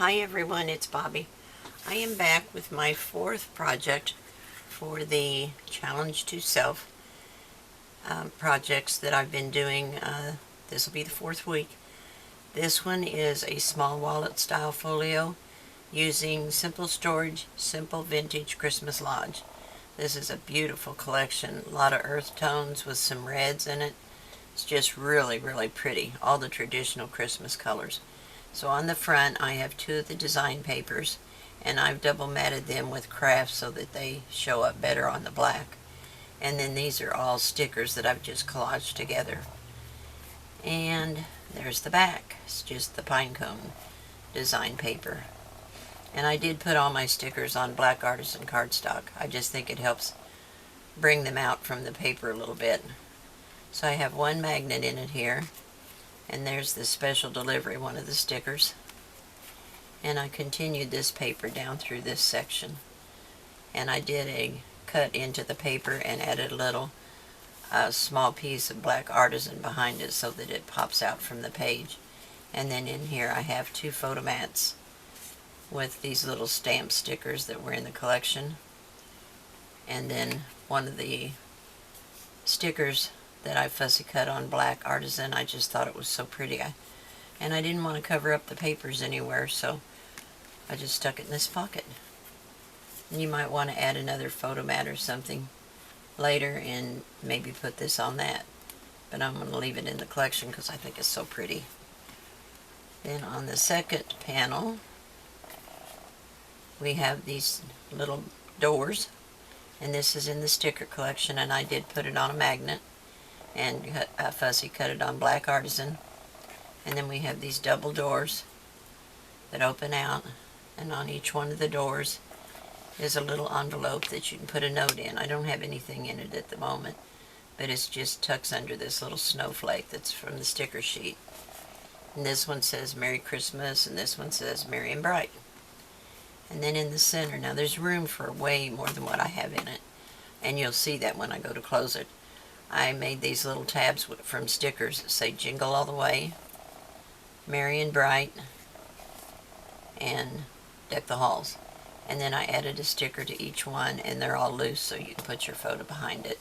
Hi everyone, it's Bobby. I am back with my fourth project for the Challenge to Self projects that I've been doing. This will be the fourth week. This one is a small wallet style folio using Simple Storage, Simple Vintage Christmas Lodge. This is a beautiful collection, a lot of earth tones with some reds in it. It's just really, really pretty, all the traditional Christmas colors. So on the front I have two of the design papers, and I've double matted them with craft so that they show up better on the black. And then these are all stickers that I've just collaged together. And there's the back. It's just the pine cone design paper. And I did put all my stickers on black artisan cardstock. I just think it helps bring them out from the paper a little bit. So I have one magnet in it here. And there's the special delivery, one of the stickers. And I continued this paper down through this section. And I did a cut into the paper and added a little small piece of black artisan behind it so that it pops out from the page. And then in here I have two photo mats with these little stamp stickers that were in the collection. And then one of the stickers that I fussy cut on black artisan. I just thought it was so pretty, and I didn't want to cover up the papers anywhere, so I just stuck it in this pocket. And you might want to add another photo mat or something later and maybe put this on that, but I'm going to leave it in the collection because I think it's so pretty. Then on the second panel we have these little doors, and this is in the sticker collection, and I did put it on a magnet and fussy cut it on black artisan. And then we have these double doors that open out, and on each one of the doors is a little envelope that you can put a note in. I don't have anything in it at the moment, but it's just tucks under this little snowflake that's from the sticker sheet. And this one says Merry Christmas, and this one says Merry and Bright. And then in the center, now there's room for way more than what I have in it, and you'll see that when I go to close it. I made these little tabs from stickers that say Jingle All the Way, Merry and Bright, and Deck the Halls. And then I added a sticker to each one, and they're all loose so you can put your photo behind it.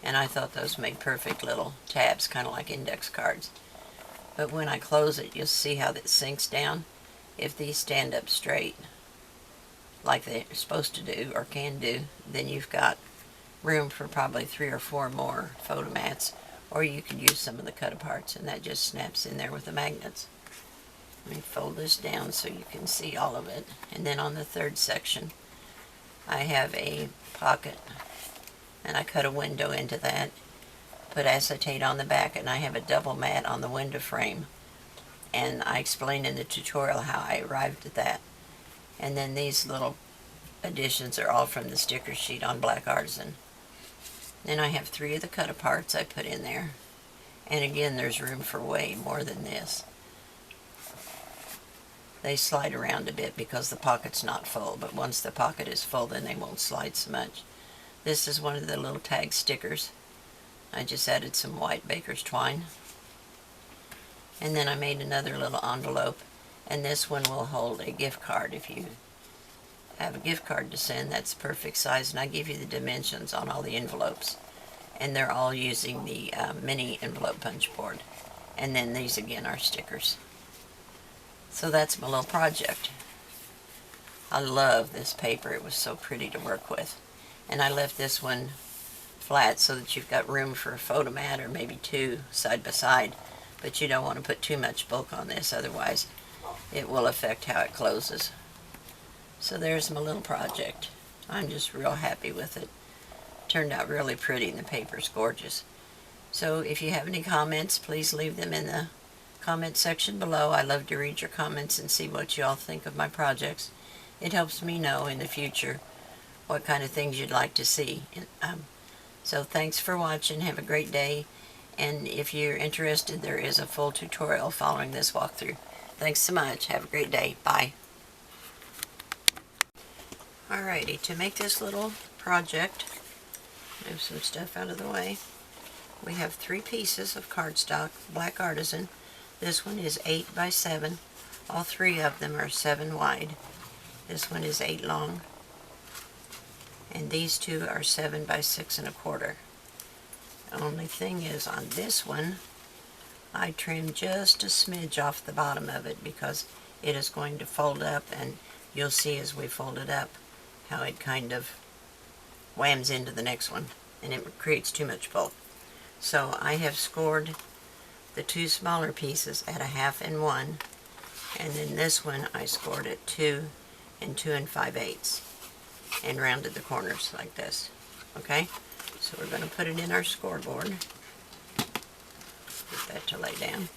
And I thought those made perfect little tabs, kind of like index cards. But when I close it, you'll see how that sinks down. If these stand up straight, like they're supposed to do or can do, then you've got room for probably 3 or 4 more photo mats, or you could use some of the cut aparts, and that just snaps in there with the magnets. Let me fold this down so you can see all of it. And then on the third section I have a pocket, and I cut a window into that, put acetate on the back, and I have a double mat on the window frame, and I explained in the tutorial how I arrived at that. And then these little additions are all from the sticker sheet on black artisan. Then I have 3 of the cut aparts I put in there, and again there's room for way more than this. They slide around a bit because the pocket's not full, but once the pocket is full then they won't slide so much. This is one of the little tag stickers. I just added some white baker's twine. And then I made another little envelope, and this one will hold a gift card. If you have a gift card to send, that's the perfect size, and I give you the dimensions on all the envelopes, and they're all using the mini envelope punch board. And then these again are stickers. So that's my little project. I love this paper. It was so pretty to work with, and I left this one flat so that you've got room for a photo mat or maybe 2 side by side, but you don't want to put too much bulk on this, otherwise it will affect how it closes. So there's my little project. I'm just real happy with it. Turned out really pretty, and the paper's gorgeous. So if you have any comments, please leave them in the comment section below. I love to read your comments and see what you all think of my projects. It helps me know in the future what kind of things you'd like to see. So thanks for watching. Have a great day. And if you're interested, there is a full tutorial following this walkthrough. Thanks so much. Have a great day. Bye. Alrighty, to make this little project, move some stuff out of the way. We have 3 pieces of cardstock, black artisan. This one is 8 by 7 All three of them are 7 wide. This one is 8 long. And these two are 7 by 6 1/4. The only thing is on this one, I trimmed just a smidge off the bottom of it because it is going to fold up, and you'll see as we fold it up how it kind of whams into the next one and it creates too much bulk. So I have scored the 2 smaller pieces at 1/2 and 1, and then this one I scored at 2 and 2 5/8 and rounded the corners like this. Okay, so we're going to put it in our scoreboard. Get that to lay down,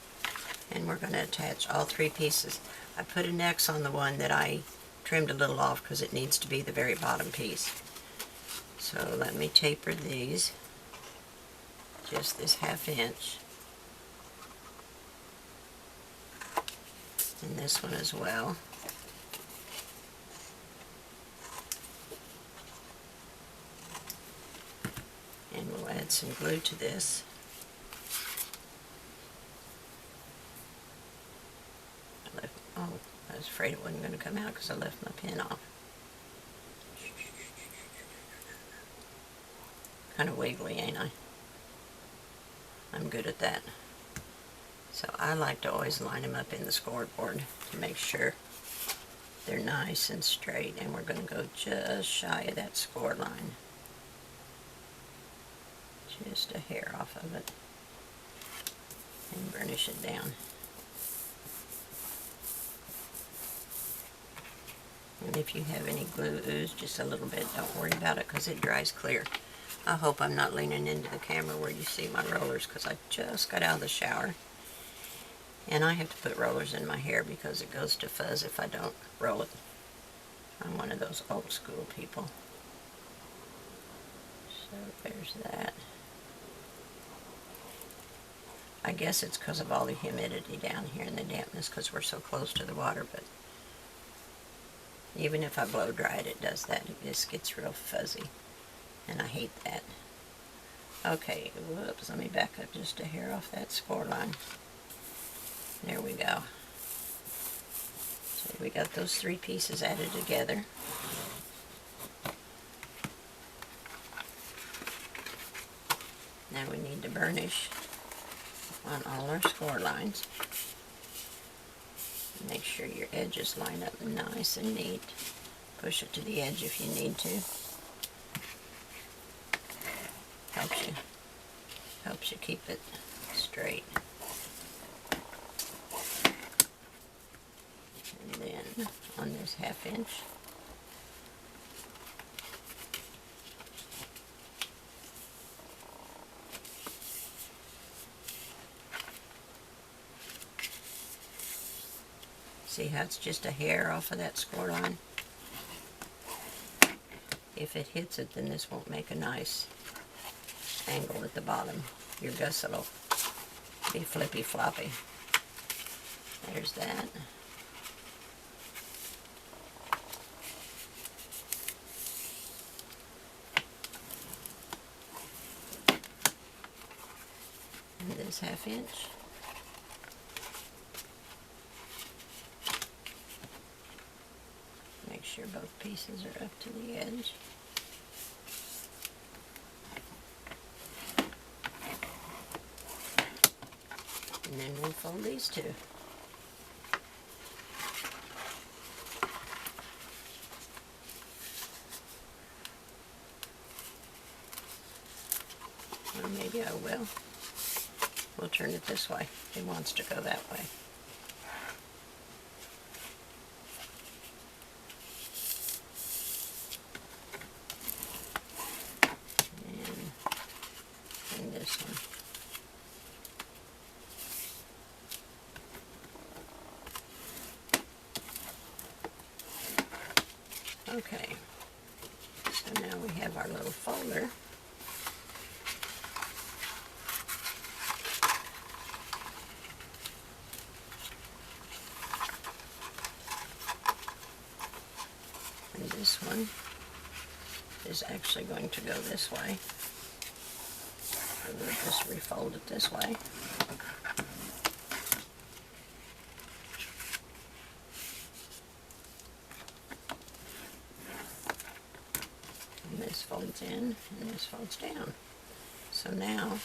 and we're going to attach all 3 pieces. I put an X on the one that I trimmed a little off because it needs to be the very bottom piece. So let me taper these just this 1/2 inch, and this one as well. And we'll add some glue to this. Oh, I was afraid it wasn't going to come out because I left my pen off. Kind of wiggly, ain't I? I'm good at that. So I like to always line them up in the scoreboard to make sure they're nice and straight, and we're going to go just shy of that score line. Just a hair off of it and burnish it down. And if you have any glue ooze, just a little bit, don't worry about it because it dries clear. I hope I'm not leaning into the camera where you see my rollers because I just got out of the shower. And I have to put rollers in my hair because it goes to fuzz if I don't roll it. I'm one of those old school people. So there's that. I guess it's because of all the humidity down here and the dampness because we're so close to the water, but even if I blow dry it, it does that. It just gets real fuzzy, and I hate that. Okay, whoops, let me back up just a hair off that score line. There we go. So we got those 3 pieces added together. Now we need to burnish on all our score lines. Make sure your edges line up nice and neat. Push it to the edge if you need to. Helps you keep it straight. And then on this 1/2 inch, see how it's just a hair off of that score line? If it hits it, then this won't make a nice angle at the bottom. Your gusset will be flippy floppy. There's that. And this 1/2 inch. Make sure both pieces are up to the edge. And then we'll fold these 2. Or maybe I will. We'll turn it this way. It wants to go that way. And this one. Okay, so now we have our little folder. And this one is actually going to go this way. So we'll just refold it this way. this folds in and this folds down. So now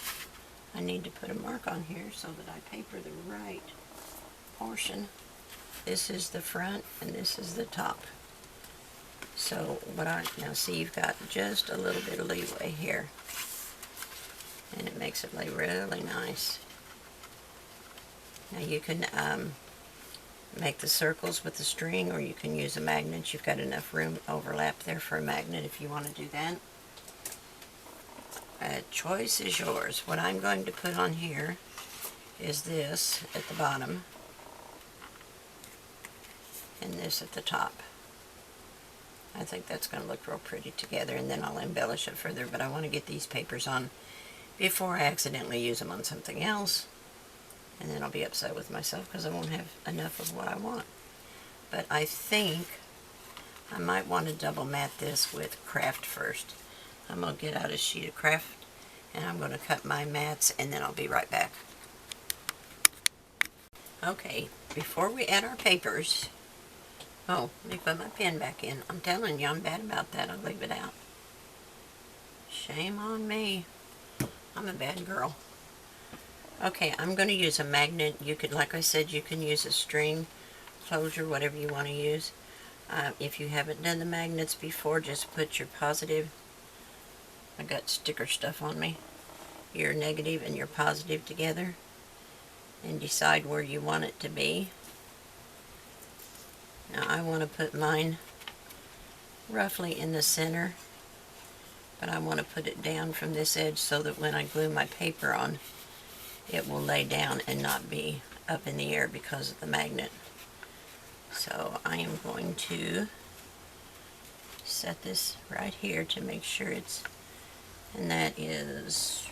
I need to put a mark on here so that I paper the right portion. This is the front and this is the top. So now see, you've got just a little bit of leeway here, and it makes it lay really nice. Now you can make the circles with the string, or you can use a magnet. You've got enough room overlap there for a magnet if you want to do that. Choice is yours. What I'm going to put on here is this at the bottom and this at the top. I think that's going to look real pretty together, and then I'll embellish it further, but I want to get these papers on before I accidentally use them on something else, and then I'll be upset with myself because I won't have enough of what I want. But I think I might want to double mat this with craft first. I'm going to get out a sheet of craft and I'm going to cut my mats, and then I'll be right back. Okay, before we add our papers, oh, let me put my pen back in. I'm telling you, I'm bad about that. I'll leave it out. Shame on me. I'm a bad girl. Okay, I'm going to use a magnet. You could, like I said, you can use a string closure, whatever you want to use. If you haven't done the magnets before, just put your positive. I got sticker stuff on me. Your negative and your positive together, and decide where you want it to be. Now I want to put mine roughly in the center, but I want to put it down from this edge so that when I glue my paper on, it will lay down and not be up in the air because of the magnet. So I am going to set this right here to make sure it's, and that is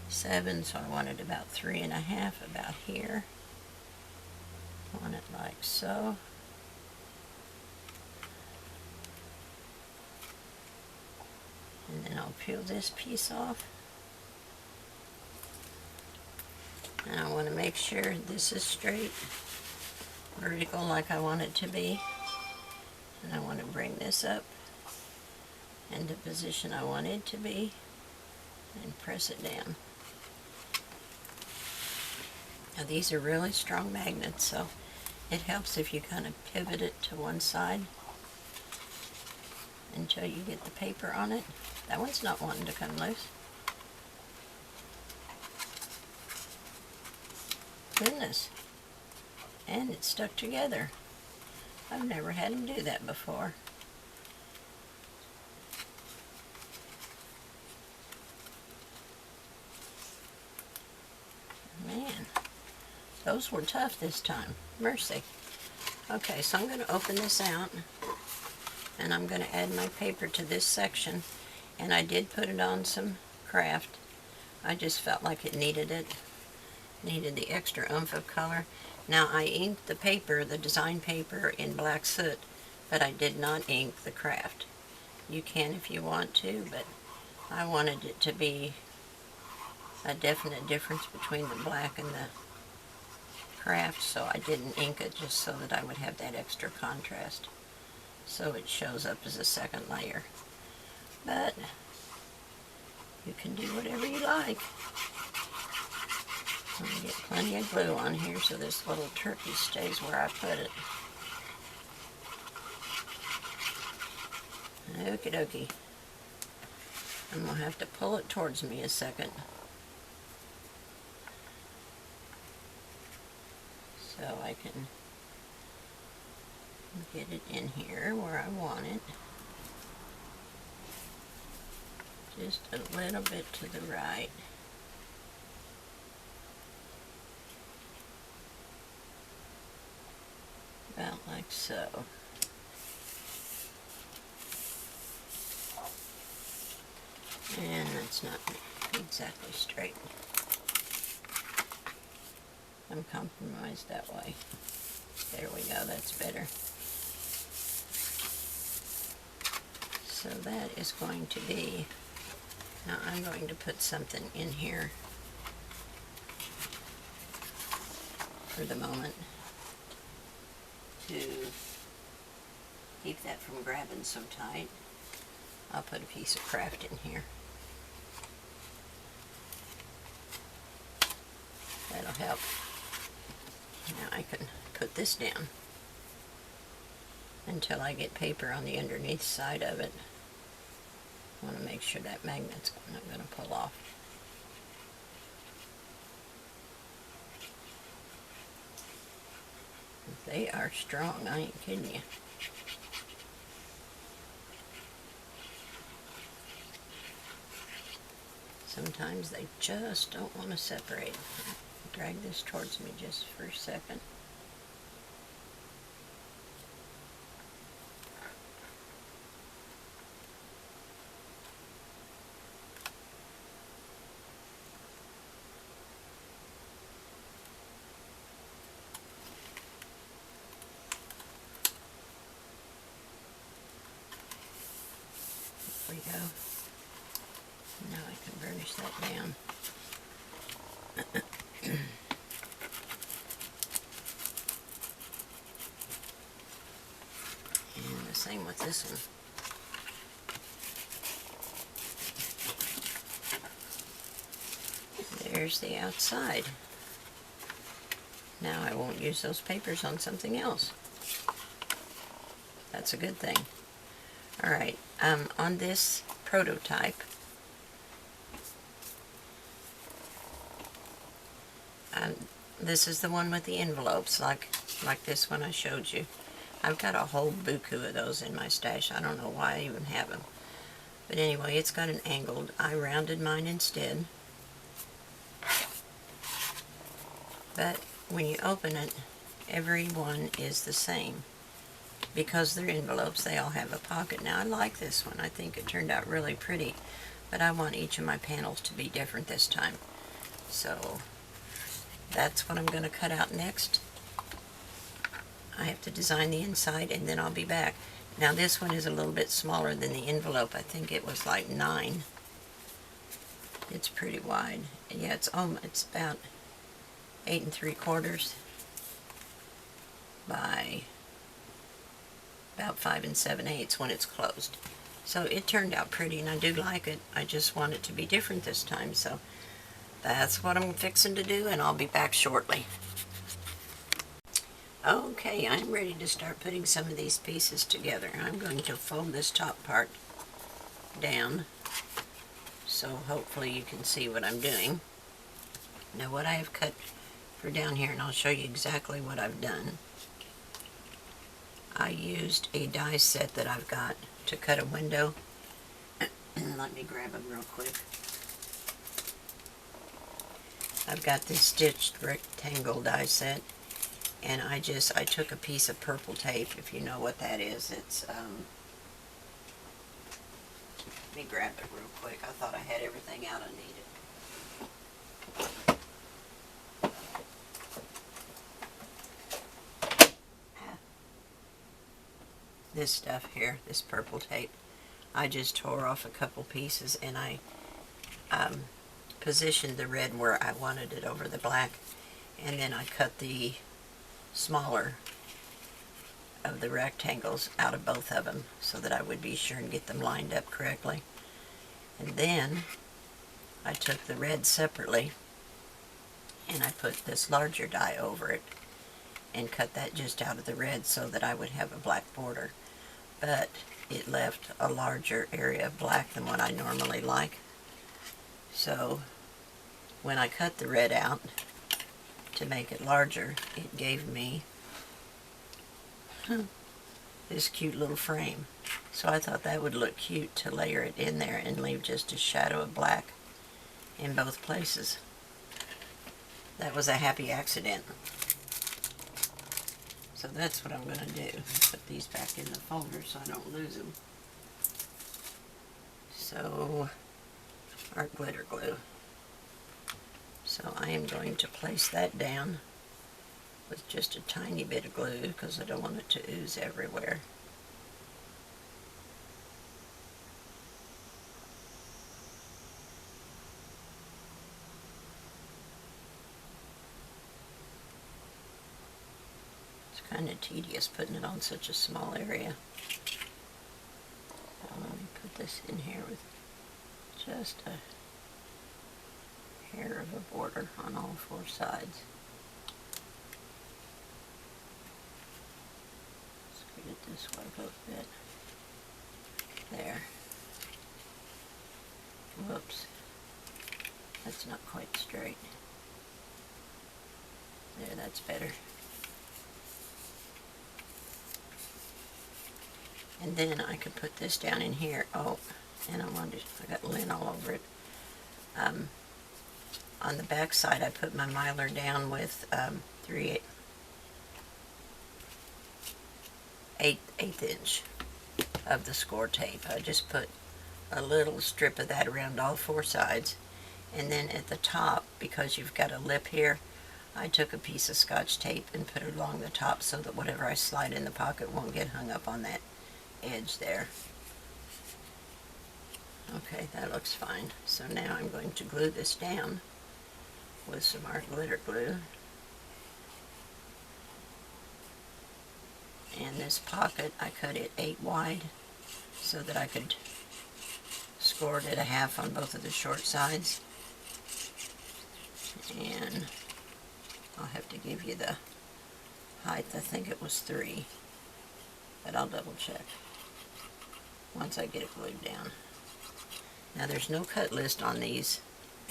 7, so I want it about 3.5 about here. Want it like so. And then I'll peel this piece off. And I want to make sure this is straight, vertical like I want it to be. And I want to bring this up into position I want it to be and press it down. Now these are really strong magnets, so it helps if you kind of pivot it to one side until you get the paper on it. That one's not wanting to come loose. Goodness. And it's stuck together. I've never had them do that before. Man, those were tough this time. Mercy. Okay, so I'm going to open this out, and I'm going to add my paper to this section, and I did put it on some craft. I just felt like it needed the extra oomph of color. Now I inked the paper, the design paper, in black soot, but I did not ink the craft. You can if you want to, but I wanted it to be a definite difference between the black and the craft, so I didn't ink it, just so that I would have that extra contrast, so it shows up as a second layer. But you can do whatever you like. I'm going to get plenty of glue on here so this little turkey stays where I put it. Okie dokie. I'm going to have to pull it towards me a second, so I can get it in here where I want it. Just a little bit to the right. About like so. And that's not exactly straight. I'm compromised that way. There we go, that's better. So that is going to be, now I'm going to put something in here for the moment to keep that from grabbing so tight. I'll put a piece of craft in here. That'll help. Now I can put this down until I get paper on the underneath side of it. I want to make sure that magnet's not going to pull off. They are strong, I ain't kidding you. Sometimes they just don't want to separate. Drag this towards me just for a second. There we go. Now I can burnish that down. And the same with this one. There's the outside. Now I won't use those papers on something else. That's a good thing. Alright, on this prototype, this is the one with the envelopes, like this one I showed you. I've got a whole buku of those in my stash. I don't know why I even have them. But anyway, it's got an angled. I rounded mine instead. But when you open it, every one is the same. Because they're envelopes, they all have a pocket. Now I like this one. I think it turned out really pretty. But I want each of my panels to be different this time. So that's what I'm going to cut out next. I have to design the inside and then I'll be back. Now this one is a little bit smaller than the envelope. I think it was like 9. It's pretty wide. Yeah, it's about 8 3/4 by about 5 7/8 when it's closed. So it turned out pretty and I do like it. I just want it to be different this time. So that's what I'm fixing to do, and I'll be back shortly. Okay, I'm ready to start putting some of these pieces together. I'm going to fold this top part down so hopefully you can see what I'm doing. Now what I have cut for down here, and I'll show you exactly what I've done. I used a die set that I've got to cut a window. Let me grab them real quick. I've got this stitched rectangle die set, and I took a piece of purple tape, if you know what that is. It's, let me grab it real quick. I thought I had everything out I needed. This stuff here, this purple tape, I just tore off a couple pieces and I positioned the red where I wanted it over the black, and then I cut the smaller of the rectangles out of both of them so that I would be sure and get them lined up correctly. And then I took the red separately and I put this larger die over it and cut that just out of the red so that I would have a black border. But it left a larger area of black than what I normally like. So when I cut the red out to make it larger, it gave me this cute little frame. So I thought that would look cute to layer it in there and leave just a shadow of black in both places. That was a happy accident. So that's what I'm going to do. Put these back in the folder so I don't lose them. So, art glitter glue. So I am going to place that down with just a tiny bit of glue because I don't want it to ooze everywhere. It's kind of tedious putting it on such a small area. So let me put this in here with just a hair of a border on all four sides. Scoot it this way a little bit. There. Whoops. That's not quite straight. There, that's better. And then I could put this down in here. Oh, and I got lint all over it. On the back side, I put my Mylar down with 3/8 inch of the score tape. I just put a little strip of that around all four sides. And then at the top, because you've got a lip here, I took a piece of Scotch tape and put it along the top so that whatever I slide in the pocket won't get hung up on that edge there. Okay, that looks fine. So now I'm going to glue this down with some art glitter glue. And this pocket, I cut it 8 wide so that I could score it at a half on both of the short sides. And I'll have to give you the height. I think it was 3, but I'll double check once I get it glued down. Now there's no cut list on these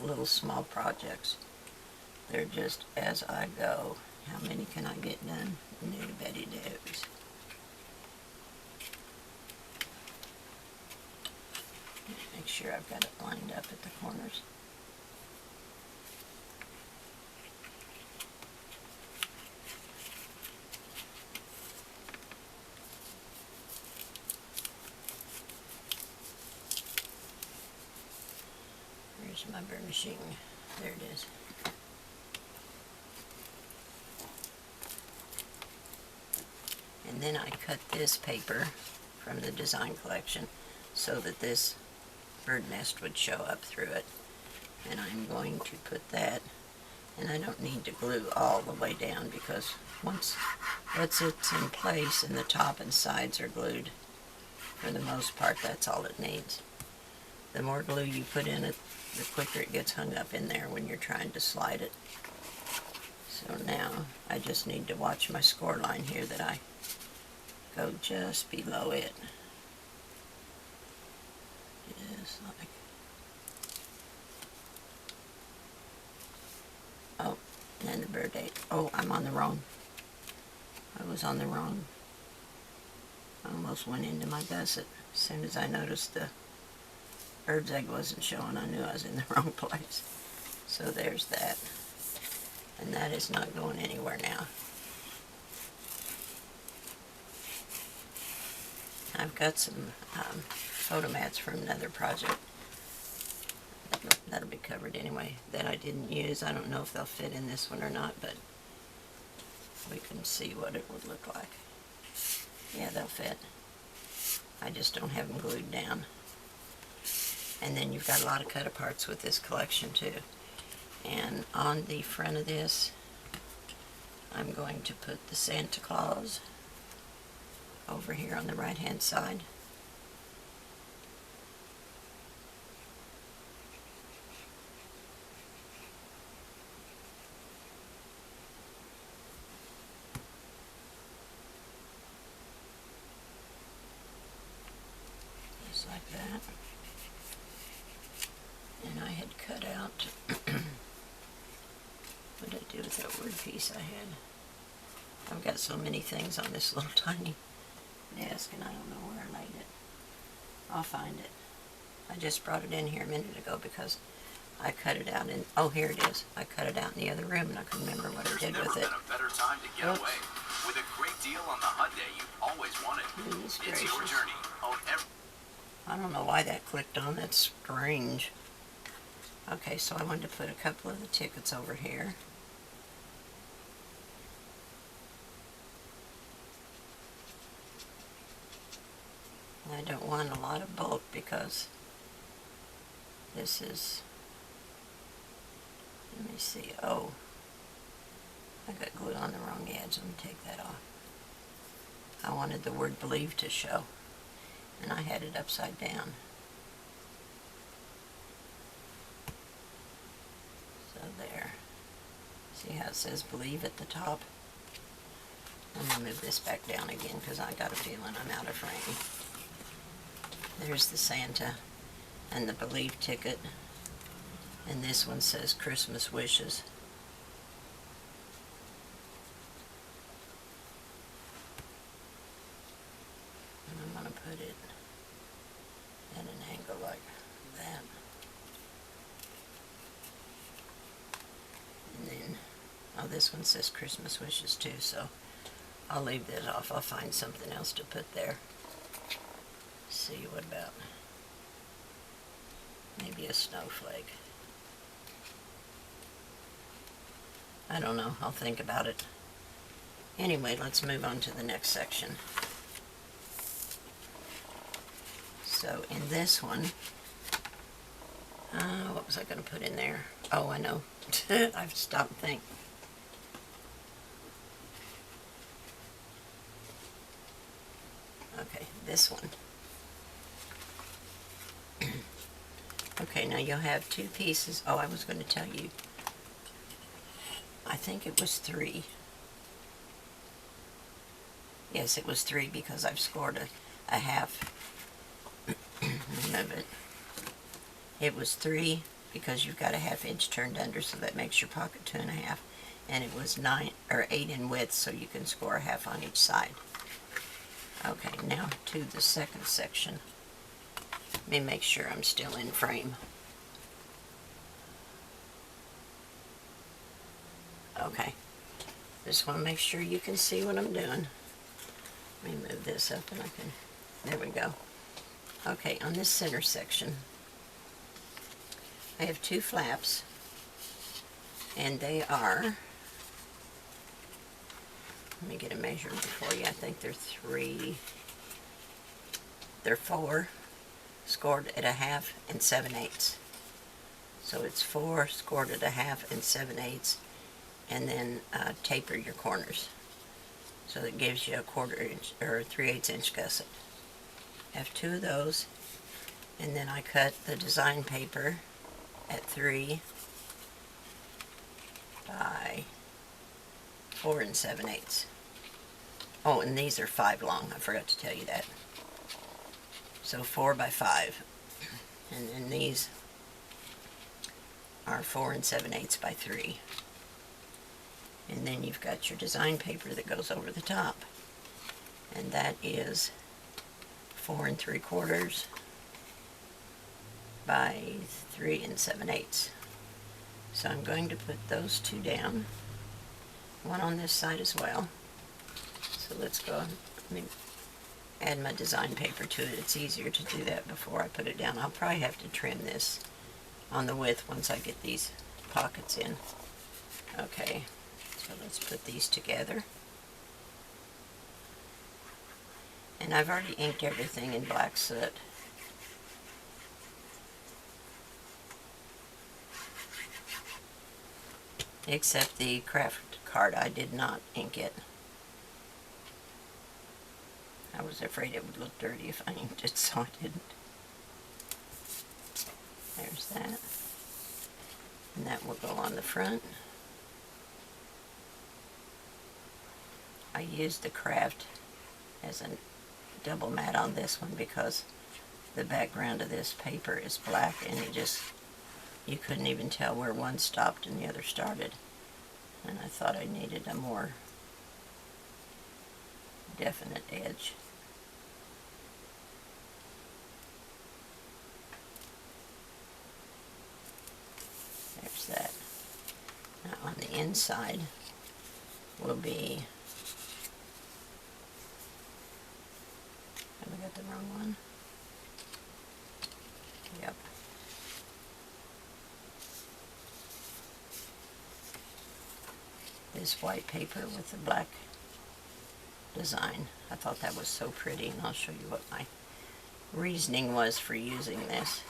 little small projects. They're just as I go. How many can I get done? No Betty Does. Make sure I've got it lined up at the corners. Where's my burnishing? There it is. And then I cut this paper from the design collection so that this bird nest would show up through it. And I'm going to put that, and I don't need to glue all the way down because once it's in place and the top and sides are glued, for the most part, that's all it needs. The more glue you put in it, the quicker it gets hung up in there when you're trying to slide it. So now I just need to watch my score line here that I go just below it. Just like, oh, and the bird ate. Oh, I'm on the wrong. I was on the wrong. I almost went into my gusset. As soon as I noticed the bird's egg wasn't showing, I knew I was in the wrong place. So there's that. And that is not going anywhere now. I've got some photo mats from another project. That'll be covered anyway, that I didn't use. I don't know if they'll fit in this one or not, but we can see what it would look like. Yeah, they'll fit. I just don't have them glued down. And then you've got a lot of cut-aparts with this collection too. And on the front of this, I'm going to put the Santa Claus over here on the right-hand side. Just like that. And I had cut out, what did I do with that word piece I had? I've got so many things on this little tiny desk and I don't know where I laid it. I'll find it. I just brought it in here a minute ago because I cut it out in, oh, here it is. I cut it out in the other room and I couldn't remember what I did with it. There's never been a better time to get away. With a great deal on the Hyundai you've always wanted. It's your journey. Own every... I don't know why that clicked on. That's strange. Okay, so I wanted to put a couple of the tickets over here. I don't want a lot of bulk because this is, let me see, oh, I got glue on the wrong edge. Let me take that off. I wanted the word believe to show, and I had it upside down. See how it says believe at the top? I'm going to move this back down again because I got a feeling I'm out of frame. There's the Santa and the believe ticket. And this one says Christmas wishes. And I'm going to put it at an angle like that. And then, oh, this one says Christmas wishes too, so I'll leave that off. I'll find something else to put there. See, what about maybe a snowflake? I don't know. I'll think about it. Anyway, let's move on to the next section. So in this one, what was I going to put in there? Oh, I know. I've stopped to think. Okay, this one. Okay, now you'll have two pieces. Oh, I was going to tell you. I think it was 3. Yes, it was 3 because I've scored a half. Remove it. It was 3 because you've got a 1/2 inch turned under, so that makes your pocket 2 1/2. And it was 9 or 8 in width, so you can score a half on each side. Okay, now to the second section. Let me make sure I'm still in frame. Okay, just want to make sure you can see what I'm doing. Let me move this up and I can, there we go. Okay, on this center section, I have 2 flaps, and they are, let me get a measurement for you. I think they're 4, scored at a 1/2 and 7/8. So it's 4 scored at a 1/2 and 7/8, and then taper your corners. So that gives you a 1/4 inch or 3/8 inch gusset. I have 2 of those, and then I cut the design paper at 3 by 4 7/8. Oh, and these are 5 long. I forgot to tell you that. So 4 by 5, and then these are 4 7/8 by 3. And then you've got your design paper that goes over the top, and that is 4 3/4 by 3 7/8. So I'm going to put those 2 down, one on this side as well. So let's go, let me add my design paper to it. It's easier to do that before I put it down. I'll probably have to trim this on the width once I get these pockets in. Okay, so let's put these together. And I've already inked everything in black soot. Except the craft card, I did not ink it. I was afraid it would look dirty if I inked it, so I didn't. There's that. And that will go on the front. I used the craft as a double mat on this one because the background of this paper is black, and you couldn't even tell where one stopped and the other started. And I thought I needed a more definite edge. There's that. Now on the inside will be, have I got the wrong one? Yep. This white paper with the black design. I thought that was so pretty, and I'll show you what my reasoning was for using this.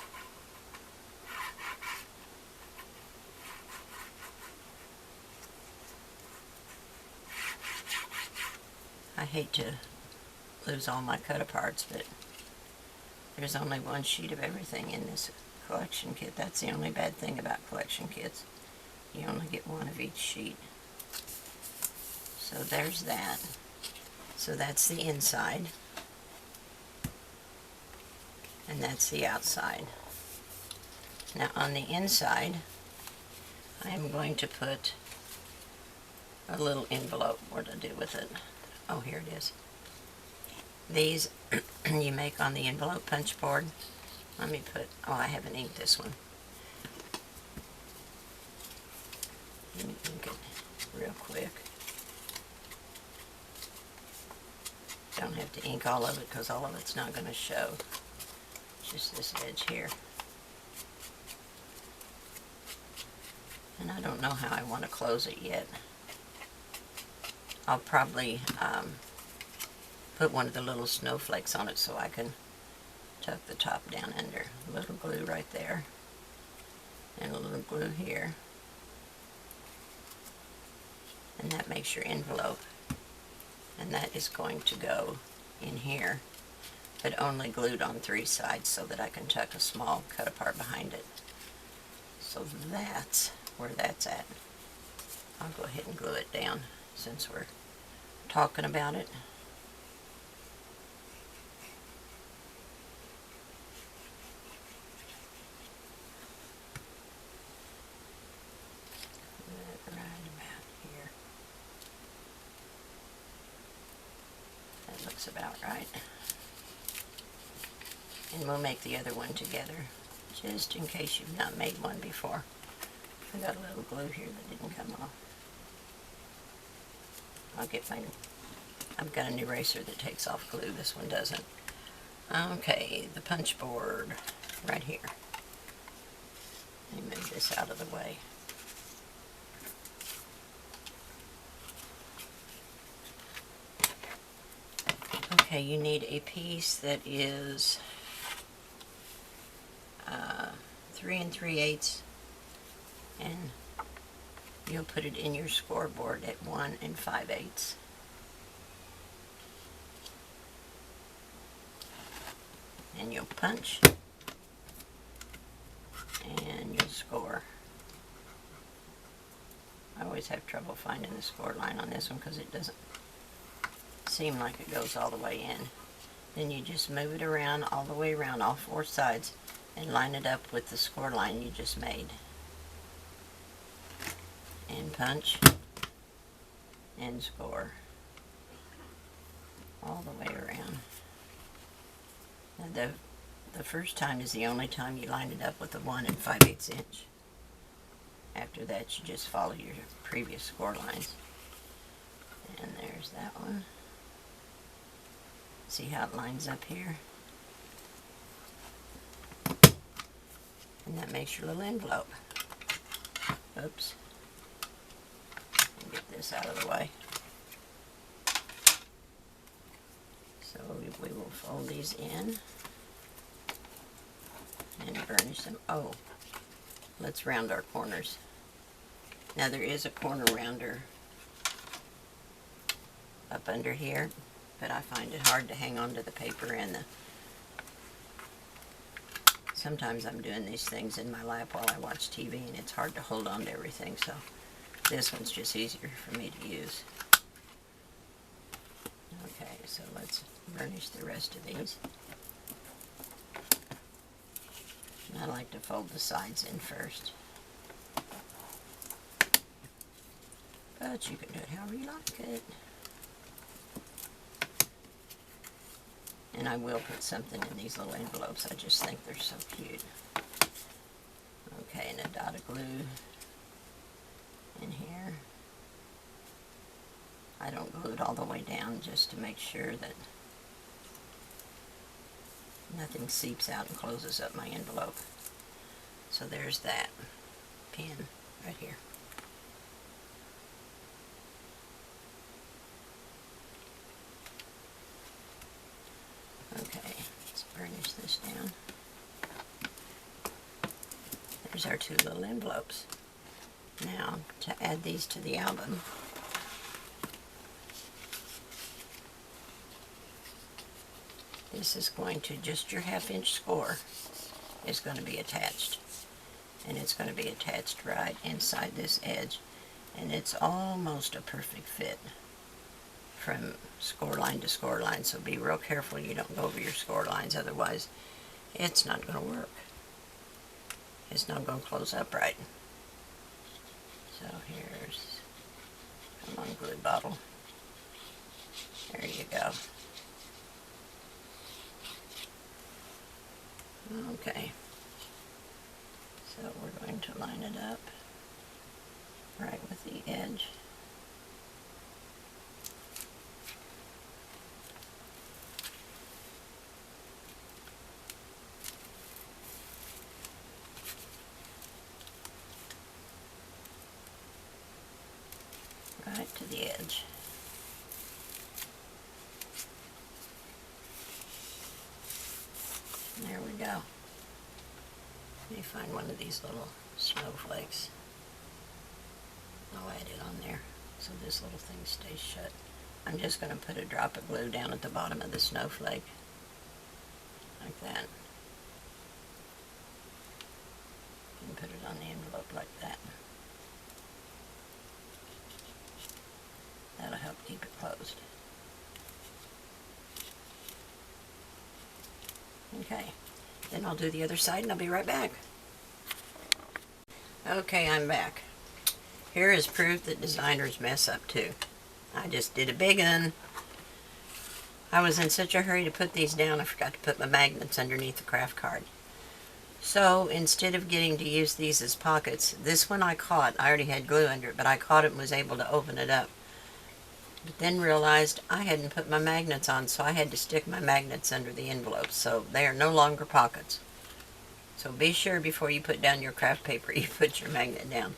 I hate to lose all my cut-aparts, but there's only one sheet of everything in this collection kit. That's the only bad thing about collection kits. You only get one of each sheet. So there's that. So that's the inside. And that's the outside. Now on the inside, I am going to put a little envelope. What to do with it? Oh, here it is. These you make on the envelope punch board. Let me put, oh, I haven't inked this one. Let me ink it real quick. Don't have to ink all of it because all of it's not going to show. Just this edge here. And I don't know how I want to close it yet. I'll probably put one of the little snowflakes on it so I can tuck the top down under. A little glue right there. And a little glue here. And that makes your envelope. And that is going to go in here, but only glued on 3 sides so that I can tuck a small cut apart behind it. So that's where that's at. I'll go ahead and glue it down since we're talking about it. Right about here. That looks about right. And we'll make the other one together, just in case you've not made one before. I got a little glue here that didn't come off. I've got an eraser that takes off glue. This one doesn't. Okay, the punch board right here. Let me move this out of the way. Okay, you need a piece that is 3 3/8, and you'll put it in your scoreboard at 1 5/8. And you'll punch, and you'll score. I always have trouble finding the score line on this one because it doesn't seem like it goes all the way in. Then you just move it around, all the way around, all 4 sides, and line it up with the score line you just made. And punch, and score. All the way around. Now the first time is the only time you line it up with a 1 5/8 inch. After that, you just follow your previous score lines. And there's that one. See how it lines up here? And that makes your little envelope. Oops. Get this out of the way. So we will fold these in and burnish them. Oh, let's round our corners. Now there is a corner rounder up under here, but I find it hard to hang on to the paper and sometimes I'm doing these things in my lap while I watch TV and it's hard to hold on to everything, so this one's just easier for me to use. Okay, so let's burnish the rest of these. And I like to fold the sides in first. But you can do it however you like it. And I will put something in these little envelopes. I just think they're so cute. Okay, and a dot of glue in here. I don't glue it all the way down just to make sure that nothing seeps out and closes up my envelope. So there's that pin right here. Okay, let's burnish this down. There's our 2 little envelopes. Now, to add these to the album, this is going to, just your 1/2 inch score is going to be attached. and it's going to be attached right inside this edge, and it's almost a perfect fit from score line to score line, so be real careful you don't go over your score lines, otherwise it's not going to work. It's not going to close up right. So here's, come on, glue bottle. There you go. Okay. So we're going to line it up right with the edge. Right to the edge. And there we go. Let me find one of these little snowflakes. I'll add it on there so this little thing stays shut. I'm just going to put a drop of glue down at the bottom of the snowflake, like that. And put it on the envelope like that. That'll help keep it closed. Okay, then I'll do the other side and I'll be right back. Okay, I'm back. Here is proof that designers mess up too. I just did a big one. I was in such a hurry to put these down, I forgot to put my magnets underneath the craft card. So instead of getting to use these as pockets, this one I caught. I already had glue under it, but I caught it and was able to open it up. But then realized I hadn't put my magnets on, so I had to stick my magnets under the envelopes, so they are no longer pockets. So be sure before you put down your craft paper, you put your magnet down.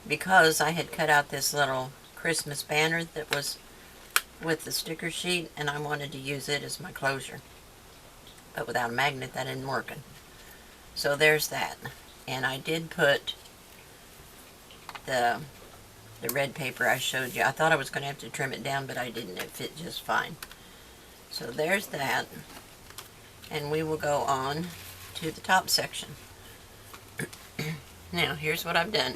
Because I had cut out this little Christmas banner that was with the sticker sheet, and I wanted to use it as my closure. But without a magnet, that isn't working. So there's that. And I did put the red paper I showed you. I thought I was going to have to trim it down, but I didn't. It fit just fine. So there's that. And we will go on to the top section. Now, here's what I've done.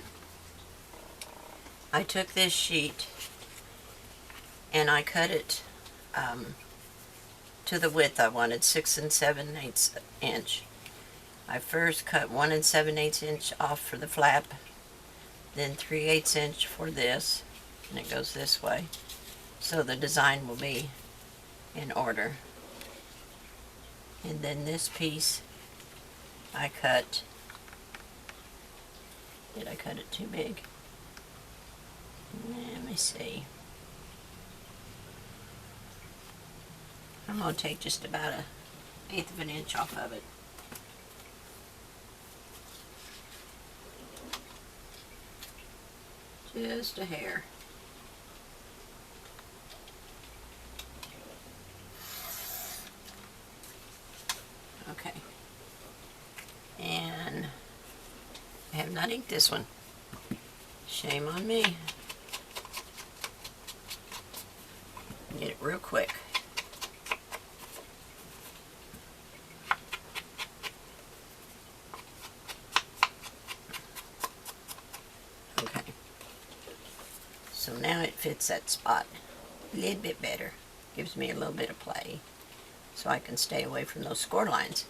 I took this sheet and I cut it to the width I wanted, 6 7/8 inch. I first cut 1 7/8 inch off for the flap, then 3/8 inch for this, and it goes this way, so the design will be in order. And then this piece I cut, did I cut it too big? Let me see. I'm going to take just about 1/8 of an inch off of it. Just a hair. Okay. And I have not inked this one. Shame on me. Get it real quick. Okay. So now it fits that spot a little bit better. Gives me a little bit of play so I can stay away from those score lines.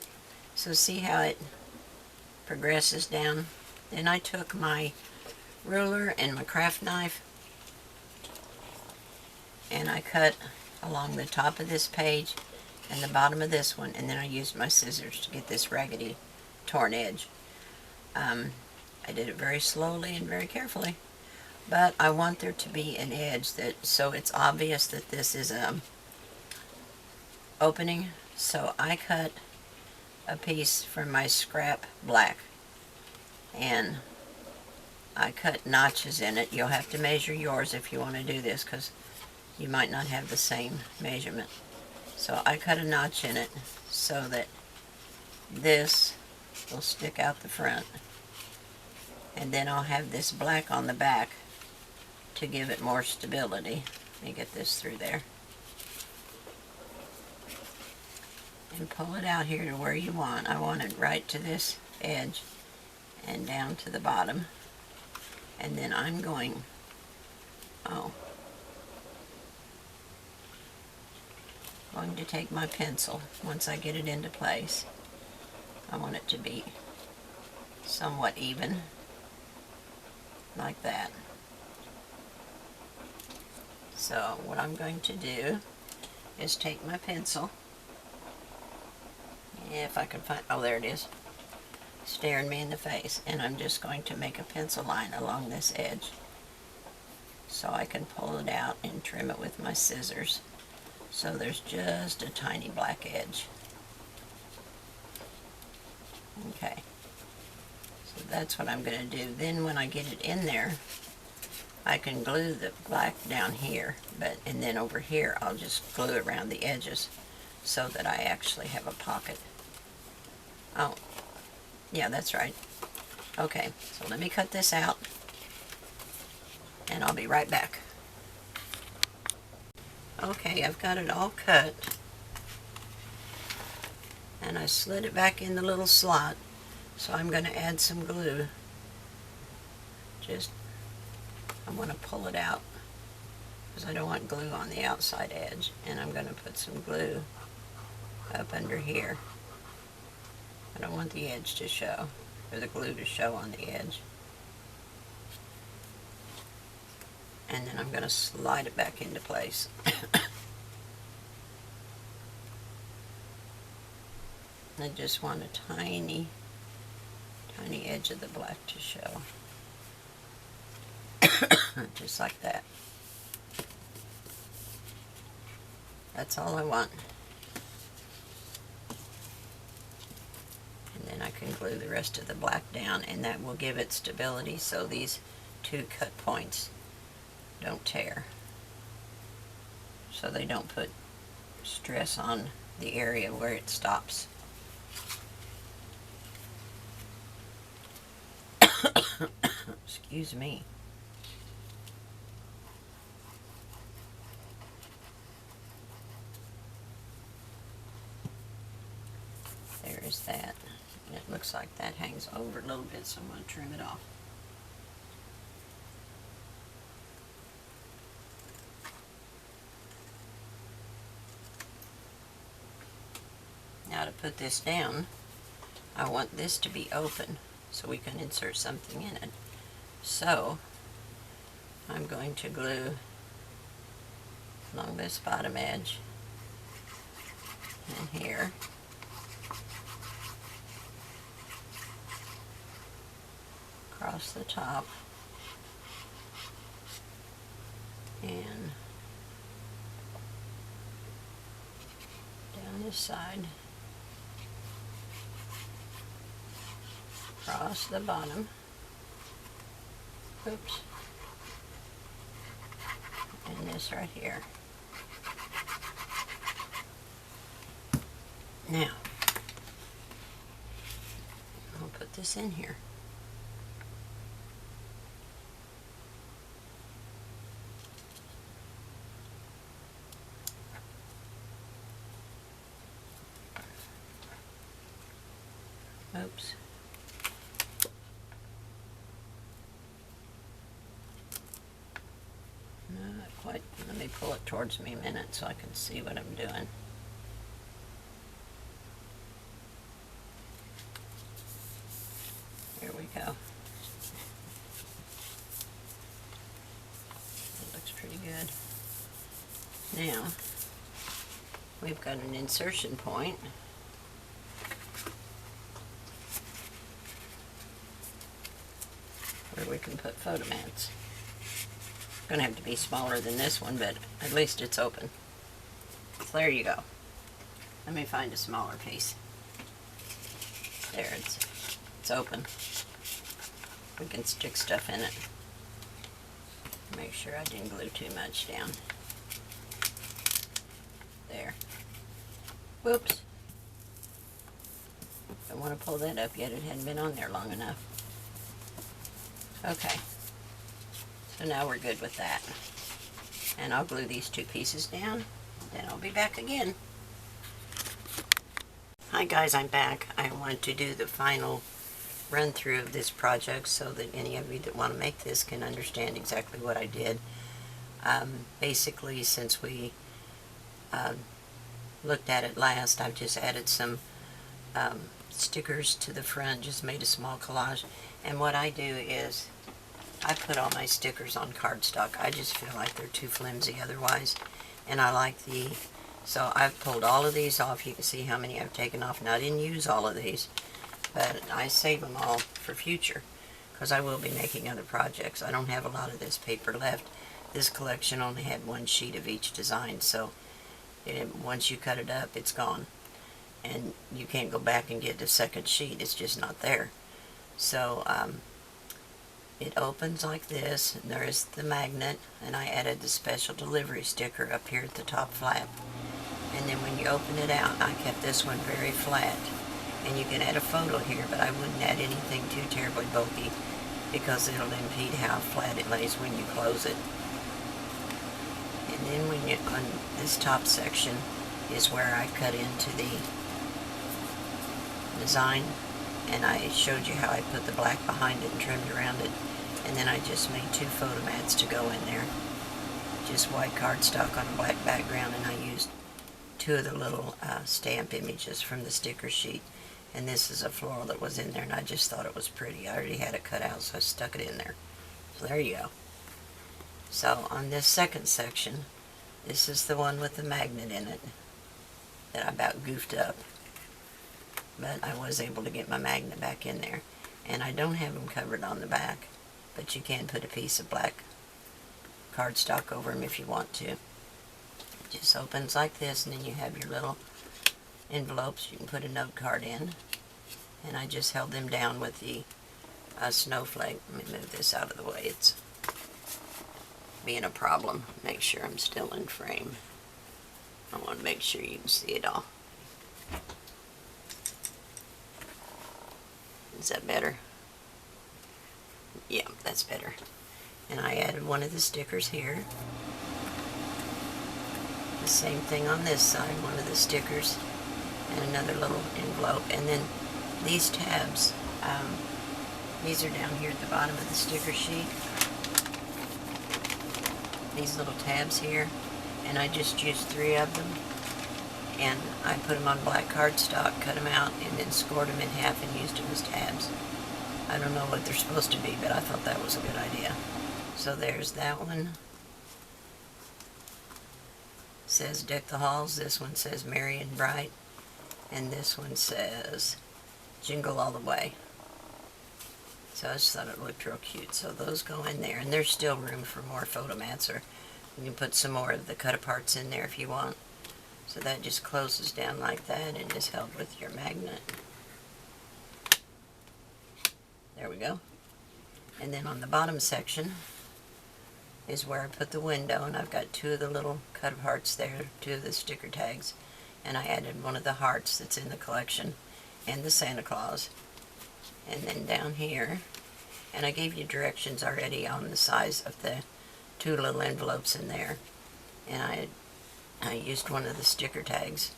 So see how it progresses down? Then I took my ruler and my craft knife and I cut along the top of this page and the bottom of this one, and then I used my scissors to get this raggedy torn edge. I did it very slowly and very carefully, but I want there to be an edge that, so it's obvious that this is a opening. So I cut a piece from my scrap black and I cut notches in it. You'll have to measure yours if you want to do this, because you might not have the same measurement. So I cut a notch in it so that this will stick out the front, and then I'll have this black on the back to give it more stability. Let me get this through there and pull it out here to where you want. I want it right to this edge, and down to the bottom. And then I'm going, going to take my pencil. Once I get it into place, I want it to be somewhat even, like that. So what I'm going to do is take my pencil, if I can find, oh, there it is, staring me in the face, and I'm just going to make a pencil line along this edge so I can pull it out and trim it with my scissors so there's just a tiny black edge. Okay, so that's what I'm going to do. Then when I get it in there, I can glue the black down here, and then over here I'll just glue it around the edges so that I actually have a pocket. Oh, yeah, that's right. Okay, so let me cut this out, and I'll be right back. Okay, I've got it all cut, and I slid it back in the little slot, so I'm going to add some glue. I'm going to pull it out because I don't want glue on the outside edge, and I'm going to put some glue up under here. I don't want the edge to show, or the glue to show on the edge. And then I'm going to slide it back into place. I just want a tiny, tiny edge of the black to show. Just like that. That's all I want. And then I can glue the rest of the black down, and that will give it stability so these two cut points don't tear. So they don't put stress on the area where it stops. Excuse me. There is that. And it looks like that hangs over a little bit, so I'm going to trim it off. Now to put this down, I want this to be open so we can insert something in it. So I'm going to glue along this bottom edge and here. Across the top and down this side, across the bottom, oops, and this right here. Now, I'll put this in here. Oops. Not quite. Let me pull it towards me a minute so I can see what I'm doing. Here we go. It looks pretty good. Now, we've got an insertion point. Where we can put photo mats. It's going to have to be smaller than this one, but at least it's open. So there you go. Let me find a smaller piece. There, it's open. We can stick stuff in it. Make sure I didn't glue too much down. There. Whoops. Don't want to pull that up yet. It hadn't been on there long enough. Okay, so now we're good with that. And I'll glue these two pieces down, then I'll be back again. Hi guys, I'm back. I want to do the final run through of this project so that any of you that want to make this can understand exactly what I did. Basically, since we looked at it last, I've just added some stickers to the front, just made a small collage. And what I do is I put all my stickers on cardstock. I just feel like they're too flimsy otherwise. And I like so I've pulled all of these off. You can see how many I've taken off. Now, I didn't use all of these, but I save them all for future because I will be making other projects. I don't have a lot of this paper left. This collection only had one sheet of each design, so once you cut it up, it's gone. And you can't go back and get the second sheet. It's just not there. So it opens like this, and there is the magnet, and I added the special delivery sticker up here at the top flap. And then when you open it out, I kept this one very flat. And you can add a photo here, but I wouldn't add anything too terribly bulky because it'll impede how flat it lays when you close it. And then on this top section is where I cut into the design, and I showed you how I put the black behind it and trimmed around it. And then I just made 2 photo mats to go in there. Just white cardstock on a black background, and I used 2 of the little stamp images from the sticker sheet. And this is a floral that was in there, and I just thought it was pretty. I already had it cut out, so I stuck it in there. So there you go. So on this second section, this is the one with the magnet in it that I about goofed up. But I was able to get my magnet back in there. And I don't have them covered on the back, but you can put a piece of black cardstock over them if you want to. It just opens like this, and then you have your little envelopes you can put a note card in. And I just held them down with the snowflake. Let me move this out of the way. It's being a problem. Make sure I'm still in frame. I want to make sure you can see it all. Is that better? Yeah, that's better. And I added one of the stickers here. The same thing on this side, one of the stickers, and another little envelope. And then these tabs, these are down here at the bottom of the sticker sheet. These little tabs here, and I just used 3 of them. And I put them on black cardstock, cut them out, and then scored them in half and used them as tabs. I don't know what they're supposed to be, but I thought that was a good idea. So there's that one. It says Deck the Halls. This one says Merry and Bright. And this one says Jingle All the Way. So I just thought it looked real cute. So those go in there. And there's still room for more photo mats, or you can put some more of the cut-aparts in there if you want. So that just closes down like that and is held with your magnet. There we go. And then on the bottom section is where I put the window, and I've got 2 of the little cut-aparts there, 2 of the sticker tags, and I added one of the hearts that's in the collection and the Santa Claus. And then down here, and I gave you directions already on the size of the 2 little envelopes in there, and I used one of the sticker tags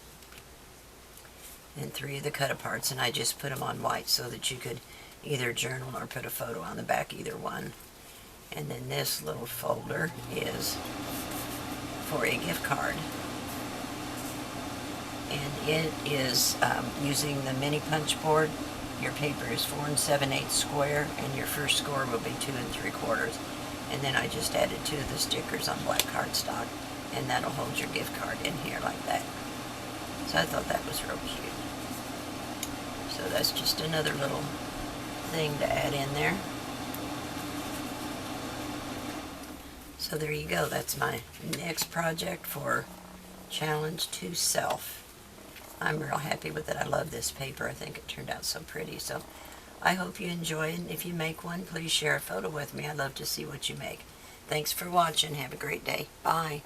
and 3 of the cut-aparts, and I just put them on white so that you could either journal or put a photo on the back, either one. And then this little folder is for a gift card, and it is using the mini punch board. Your paper is 4 7/8 square, and your first score will be 2 3/4. And then I just added 2 of the stickers on black cardstock, and that'll hold your gift card in here like that. So I thought that was real cute. So that's just another little thing to add in there. So there you go. That's my next project for Challenge to Self. I'm real happy with it. I love this paper. I think it turned out so pretty. So I hope you enjoy it. And if you make one, please share a photo with me. I'd love to see what you make. Thanks for watching. Have a great day. Bye.